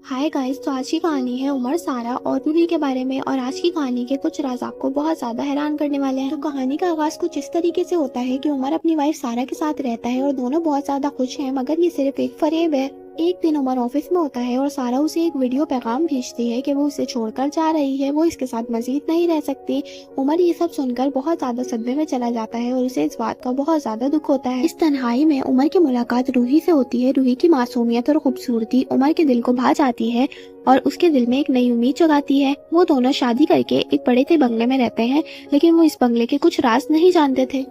Hi guys, तो आज की कहानी है उमर, सारा और रूही के बारे में। और आज की कहानी के कुछ राज आपको बहुत ज्यादा हैरान करने वाले हैं। तो कहानी का आगाज कुछ इस तरीके से होता है कि उमर अपनी वाइफ सारा के साथ रहता है और दोनों बहुत ज्यादा खुश हैं, मगर ये सिर्फ एक फरेब है। एक दिन उमर ऑफिस में होता है और सारा उसे एक वीडियो पैगाम भेजती है कि वो उसे छोड़कर जा रही है, वो इसके साथ मजीद नहीं रह सकती। उमर ये सब सुनकर बहुत ज्यादा सदमे में चला जाता है और उसे इस बात का बहुत ज्यादा दुख होता है। इस तन्हाई में उमर की मुलाकात रूही से होती है। रूही की मासूमियत और खूबसूरती उमर के दिल को भा जाती है और उसके दिल में एक नई उम्मीद जगाती है। वो दोनों शादी करके एक बड़े से बंगले में रहते हैं, लेकिन वो इस बंगले के कुछ राज नहीं जानते थे।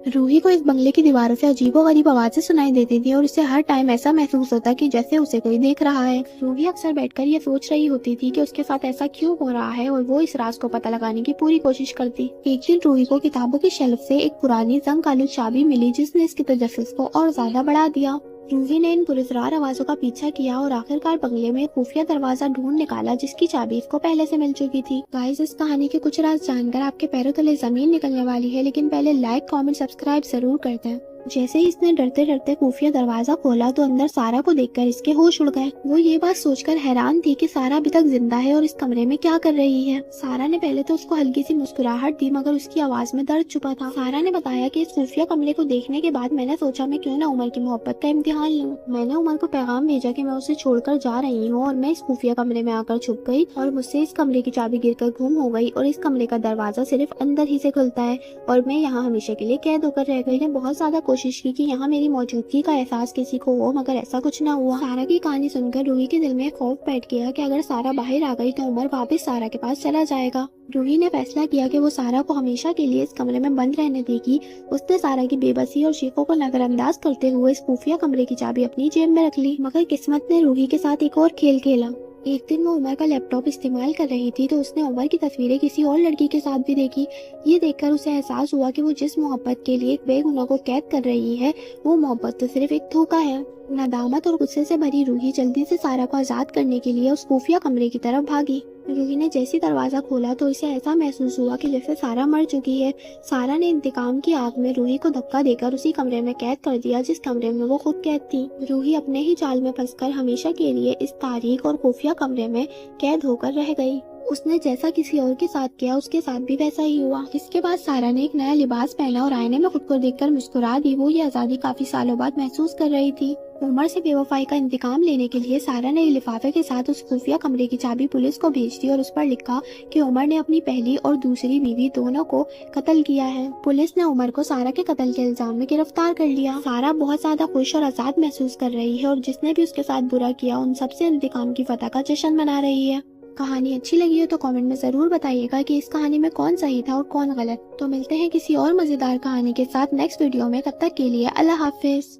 रूही को इस बंगले की दीवारों से अजीबोगरीब आवाजें सुनाई देती थी और उसे हर टाइम ऐसा महसूस होता कि जैसे उसे कोई देख रहा है। रूही अक्सर बैठकर ये सोच रही होती थी कि उसके साथ ऐसा क्यों हो रहा है और वो इस राज को पता लगाने की पूरी कोशिश करती। एक दिन रूही को किताबों की शेल्फ से एक पुरानी जंग आलू चाबी मिली, जिसने इसके तजस्सुस को और ज्यादा बढ़ा दिया। रूही ने इन पुरस्कार आवाजों का पीछा किया और आखिरकार बंगले में खुफिया दरवाजा ढूंढ निकाला, जिसकी चाबी इसको पहले से मिल चुकी थी। गाइस, इस कहानी के कुछ राज जानकर आपके पैरों तले जमीन निकलने वाली है, लेकिन पहले लाइक, कमेंट, सब्सक्राइब जरूर कर दें। जैसे ही इसने डरते डरते खुफिया दरवाजा खोला तो अंदर सारा को देखकर इसके होश उड़ गए। वो ये बात सोचकर हैरान थी कि सारा अभी तक जिंदा है और इस कमरे में क्या कर रही है। सारा ने पहले तो उसको हल्की सी मुस्कुराहट दी, मगर उसकी आवाज में दर्द छुपा था। सारा ने बताया कि इस खुफिया कमरे को देखने के बाद मैंने सोचा मैं क्यों ना उमर की मोहब्बत का इम्तिहान लूं। मैंने उमर को पैगाम भेजा कि मैं उसे छोड़कर जा रही हूँ और मैं इस खुफिया कमरे में आकर छुप गई और मुझसे इस कमरे की चाबी गिरकर गुम हो गई और इस कमरे का दरवाजा सिर्फ अंदर ही से खुलता है और मैं यहाँ हमेशा के लिए कैद होकर रह गई। बहुत ज्यादा कोशिश की कि यहाँ मेरी मौजूदगी का एहसास किसी को हो, मगर ऐसा कुछ ना हुआ। सारा की कहानी सुनकर रूही के दिल में खौफ बैठ गया कि अगर सारा बाहर आ गई तो उमर वापस सारा के पास चला जाएगा। रूही ने फैसला किया कि वो सारा को हमेशा के लिए इस कमरे में बंद रहने देगी। उसने सारा की बेबसी और चीखों को नजरअंदाज करते हुए इस खुफिया कमरे की चाबी अपनी जेब में रख ली। मगर किस्मत ने रूही के साथ एक और खेल खेला। एक दिन वो उमर का लैपटॉप इस्तेमाल कर रही थी तो उसने उमर की तस्वीरें किसी और लड़की के साथ भी देखी। ये देखकर उसे एहसास हुआ कि वो जिस मोहब्बत के लिए एक बेगुनाह को कैद कर रही है, वो मोहब्बत तो सिर्फ एक धोखा है। नदामत और गुस्से से भरी रूही जल्दी से सारा को आजाद करने के लिए उस खुफिया कमरे की तरफ भागी। रूही ने जैसे दरवाजा खोला तो इसे ऐसा महसूस हुआ कि जैसे सारा मर चुकी है। सारा ने इंतकाम की आग में रूही को धक्का देकर उसी कमरे में कैद कर दिया जिस कमरे में वो खुद कैद थी। रूही अपने ही जाल में फंसकर हमेशा के लिए इस तारीख और खुफिया कमरे में कैद होकर रह गई। उसने जैसा किसी और के साथ किया उसके साथ भी वैसा ही हुआ। इसके बाद सारा ने एक नया लिबास पहना और आईने में खुद को देखकर मुस्कुरा दी। वो ये आजादी काफी सालों बाद महसूस कर रही थी। उमर से बेवफाई का इंतकाम लेने के लिए सारा ने लिफाफे के साथ उस खुफिया कमरे की चाबी पुलिस को भेज दी और उस पर लिखा कि उमर ने अपनी पहली और दूसरी बीवी दोनों को कत्ल किया है। पुलिस ने उमर को सारा के कत्ल के इल्जाम में गिरफ्तार कर लिया। सारा बहुत ज्यादा खुश और आजाद महसूस कर रही है और जिसने भी उसके साथ बुरा किया उन सबसे इंतकाम की फतह का जश्न मना रही है। कहानी अच्छी लगी हो तो कमेंट में जरूर बताइएगा कि इस कहानी में कौन सही था और कौन गलत। तो मिलते हैं किसी और मजेदार कहानी के साथ नेक्स्ट वीडियो में। तब तक के लिए अल्लाह हाफिज।